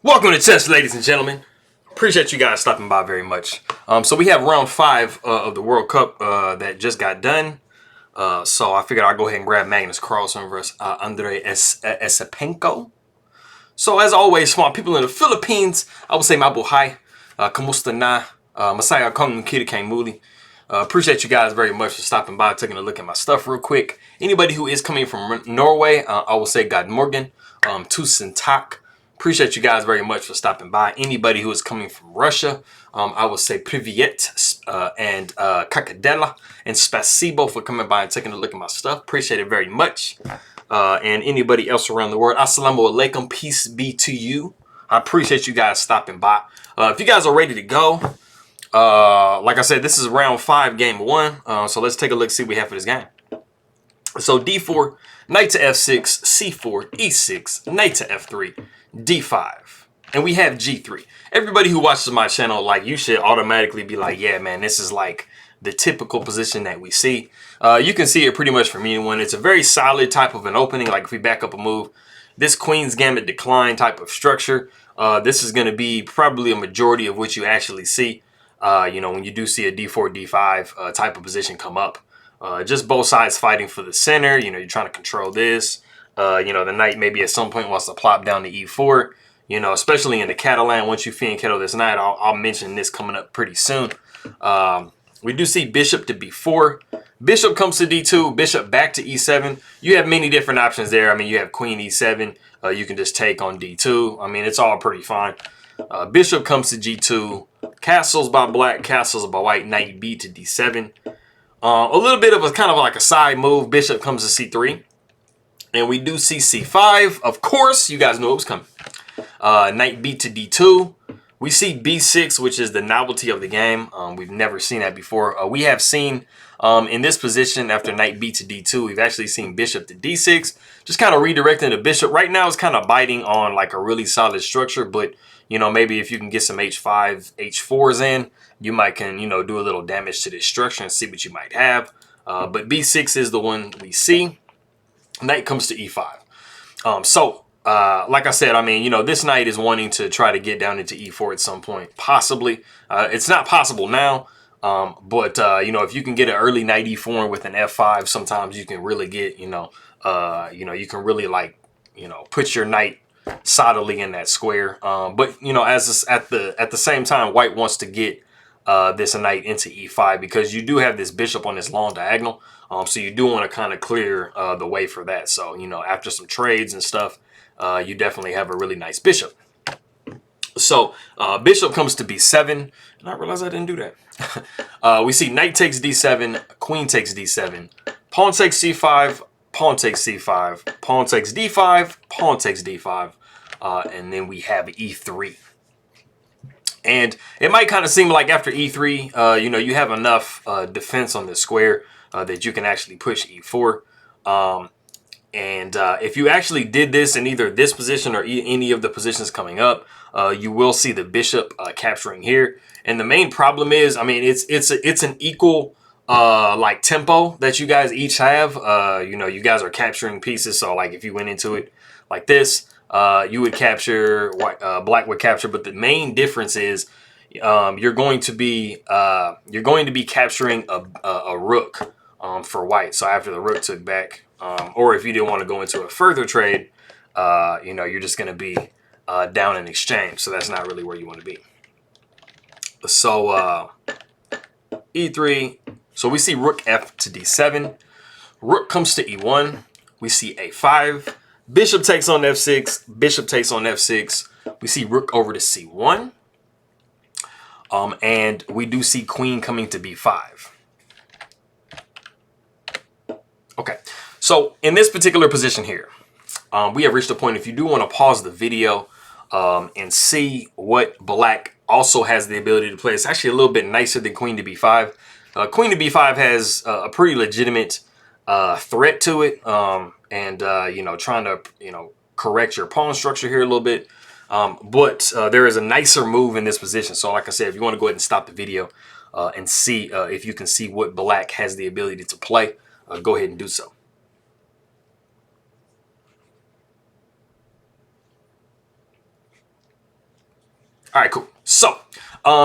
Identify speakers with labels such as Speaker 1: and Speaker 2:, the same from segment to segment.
Speaker 1: Welcome to chess, ladies and gentlemen. Appreciate you guys stopping by very much. So we have round 5 of the World Cup that just got done. So I figured I'd go ahead and grab Magnus Carlsen versus Andrey Esipenko. So as always, smart people in the Philippines, I would say mabuhay, kamusta na, masaya kong kiri muli. Appreciate you guys very much for stopping by, taking a look at my stuff real quick. Anybody who is coming from Norway, I will say God Morgan, Tusen Tak. Appreciate you guys very much for stopping by. Anybody who is coming from Russia, I will say Privyet and Kakadela and Spasibo for coming by and taking a look at my stuff. Appreciate it very much. And anybody else around the world, Assalamu alaikum, peace be to you. I appreciate you guys stopping by. If you guys are ready to go, like I said, this is round 5, game 1. So let's take a look, see what we have for this game. So d4, knight to f6, c4, e6, knight to f3, d5, and we have g3. Everybody who watches my channel, like, you should automatically be like, yeah, man, this is like the typical position that we see. You can see it pretty much from anyone. It's a very solid type of an opening. Like if we back up a move, this Queen's Gambit decline type of structure, this is going to be probably a majority of what you actually see. You know, when you do see a d4, d5 type of position come up. Just both sides fighting for the center. You know, you're trying to control this. You know, the knight maybe at some point wants to plop down to e4. You know, especially in the Catalan, once you fiend kettle this knight, I'll mention this coming up pretty soon. We do see bishop to b4. Bishop comes to d2. Bishop back to e7. You have many different options there. I mean, you have queen e7. You can just take on d2. I mean, it's all pretty fine. Bishop comes to g2. Castles by black. Castles by white. Knight b to d7. A little bit of a kind of like a side move. Bishop comes to c3. And we do see c5. Of course, you guys know it was coming. Knight b to d2. We see b6, which is the novelty of the game. We've never seen that before. We have seen in this position after knight b to d2, we've actually seen bishop to d6. Just kind of redirecting the bishop. Right now it's kind of biting on like a really solid structure. But, you know, maybe if you can get some h5, h4s in, you might can, you know, do a little damage to this structure and see what you might have. But b6 is the one we see. Knight comes to e5. Like I said, I mean, you know, this knight is wanting to try to get down into e4 at some point, possibly. It's not possible now, but you know, if you can get an early knight e4 with an f5, sometimes you can really get, you know, you can really like, you know, put your knight solidly in that square. But you know, at the same time, white wants to get this knight into e5 because you do have this bishop on this long diagonal. So you do want to kind of clear the way for that. So, you know, after some trades and stuff, you definitely have a really nice bishop. So bishop comes to b7, and I realize I didn't do that. We see knight takes d7, queen takes d7, pawn takes c5, pawn takes c5, pawn takes d5, pawn takes d5, and then we have e3. And it might kind of seem like after e3, you know, you have enough defense on the square that you can actually push e4. If you actually did this in either this position or any of the positions coming up, you will see the bishop capturing here. And the main problem is, I mean, it's an equal like tempo that you guys each have. You know, you guys are capturing pieces. So like if you went into it like this, you would capture, black would capture. But the main difference is you're going to be capturing a rook for white. So after the rook took back, or if you didn't want to go into a further trade, you know, you're just going to be down in exchange. So that's not really where you want to be. So e3. So we see rook f to d7. Rook comes to e1. We see a5. Bishop takes on f6. Bishop takes on f6. We see rook over to c1. And we do see queen coming to b5. Okay, so in this particular position here, we have reached a point, if you do want to pause the video and see what black also has the ability to play, it's actually a little bit nicer than queen to b5. Queen to b5 has a pretty legitimate threat to it, you know, trying to, you know, correct your pawn structure here a little bit. But there is a nicer move in this position. So like I said, if you want to go ahead and stop the video and see if you can see what black has the ability to play, go ahead and do so. All right, cool. So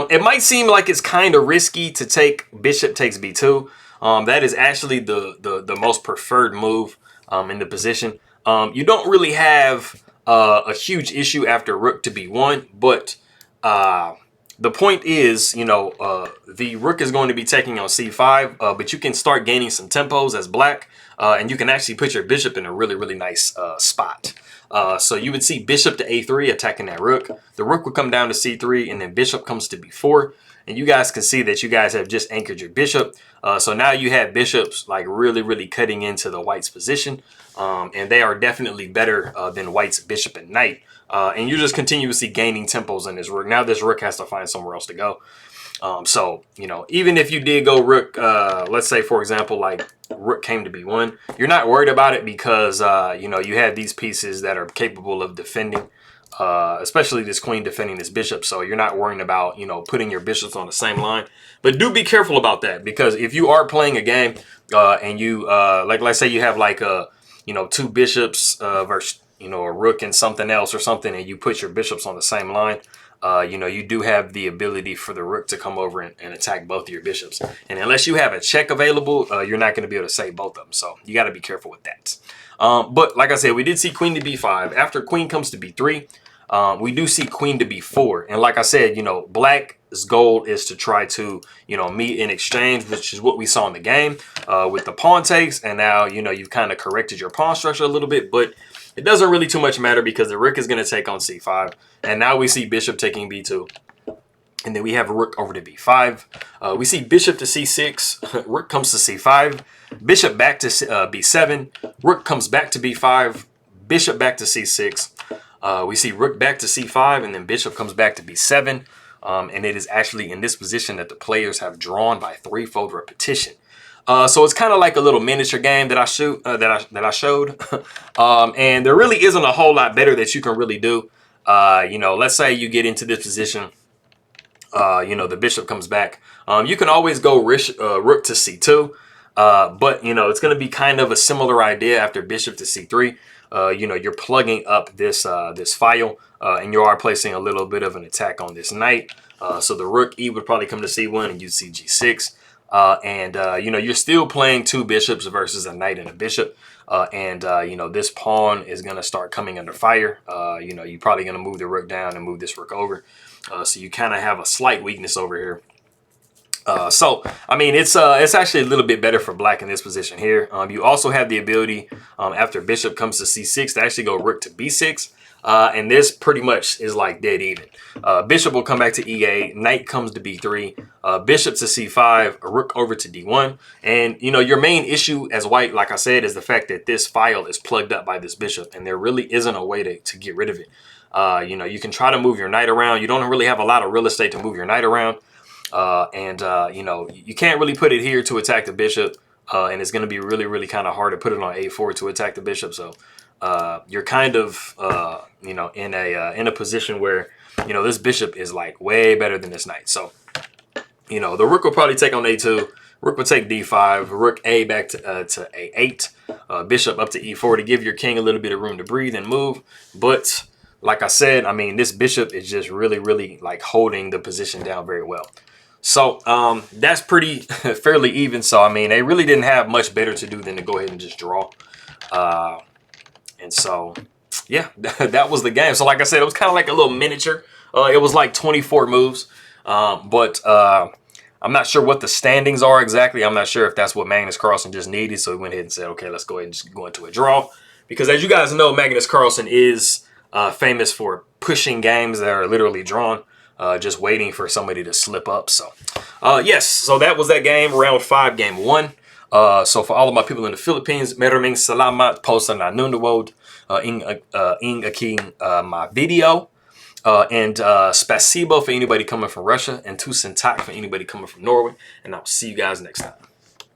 Speaker 1: it might seem like it's kind of risky to take bishop takes b2. That is actually the most preferred move in the position. You don't really have a huge issue after rook to b1, but the point is, you know, the rook is going to be taking on c5, but you can start gaining some tempos as black, and you can actually put your bishop in a really nice spot. So you would see bishop to a3 attacking that rook. The rook would come down to c3, and then bishop comes to b4. And you guys can see that you guys have just anchored your bishop. So now you have bishops like really cutting into the white's position. And they are definitely better than white's bishop and knight. And you're just continuously gaining tempos in this rook. Now this rook has to find somewhere else to go. So, you know, even if you did go rook, let's say, for example, like rook came to b1, you're not worried about it because, you know, you have these pieces that are capable of defending, especially this queen defending this bishop. So you're not worrying about, you know, putting your bishops on the same line. But do be careful about that, because if you are playing a game and you, like, let's say you have like, you know, two bishops versus, you know, a rook and something else or something, and you put your bishops on the same line, you know, you do have the ability for the rook to come over and attack both of your bishops. And unless you have a check available, you're not going to be able to save both of them. So you got to be careful with that. But like I said, we did see queen to b5. After queen comes to b3, we do see queen to b4. And like I said, you know, black's goal is to try to, you know, meet in exchange, which is what we saw in the game with the pawn takes. And now, you know, you've kind of corrected your pawn structure a little bit, but it doesn't really too much matter because the rook is going to take on c5. And now we see bishop taking b2. And then we have a rook over to b5. We see bishop to c6. Rook comes to c5. Bishop back to b7. Rook comes back to b5. Bishop back to c6. We see rook back to c5. And then bishop comes back to b7. And it is actually in this position that the players have drawn by threefold repetition. So it's kind of like a little miniature game that I showed. And there really isn't a whole lot better that you can really do. You know, let's say you get into this position. You know, the bishop comes back. You can always go rook to c2. But, you know, it's going to be kind of a similar idea after bishop to c3. You know, you're plugging up this this file, and you are placing a little bit of an attack on this knight. So the rook E would probably come to c1, and you'd see g6. You know, you're still playing two bishops versus a knight and a bishop. You know, this pawn is going to start coming under fire. You know, you're probably going to move the rook down and move this rook over. So you kind of have a slight weakness over here. So, I mean, it's actually a little bit better for black in this position here. You also have the ability, after bishop comes to c6, to actually go rook to b6. And this pretty much is like dead even. Bishop will come back to e8, knight comes to b3, bishop to c5, a rook over to d1. And, you know, your main issue as white, like I said, is the fact that this file is plugged up by this bishop, and there really isn't a way to get rid of it. You know, you can try to move your knight around. You don't really have a lot of real estate to move your knight around. You know, you can't really put it here to attack the bishop. And it's going to be really kind of hard to put it on a4 to attack the bishop. So you're kind of, you know, in a position where, you know, this bishop is like way better than this knight. So, you know, the rook will probably take on a2. Rook will take d5. Rook a back to a8. Bishop up to e4 to give your king a little bit of room to breathe and move. But like I said, I mean, this bishop is just really like holding the position down very well. So that's pretty fairly even. So, I mean, they really didn't have much better to do than to go ahead and just draw. And so, yeah, that was the game. So, like I said, it was kind of like a little miniature. It was like 24 moves. But I'm not sure what the standings are exactly. I'm not sure if that's what Magnus Carlsen just needed. So he went ahead and said, okay, let's go ahead and just go into a draw. Because as you guys know, Magnus Carlsen is famous for pushing games that are literally drawn. Just waiting for somebody to slip up. So, yes, so that was that game, round 5, game 1. So for all of my people in the Philippines, maraming salamat po sa nanonood in aking my video. And spasibo for anybody coming from Russia, and tusen tak for anybody coming from Norway. And I'll see you guys next time.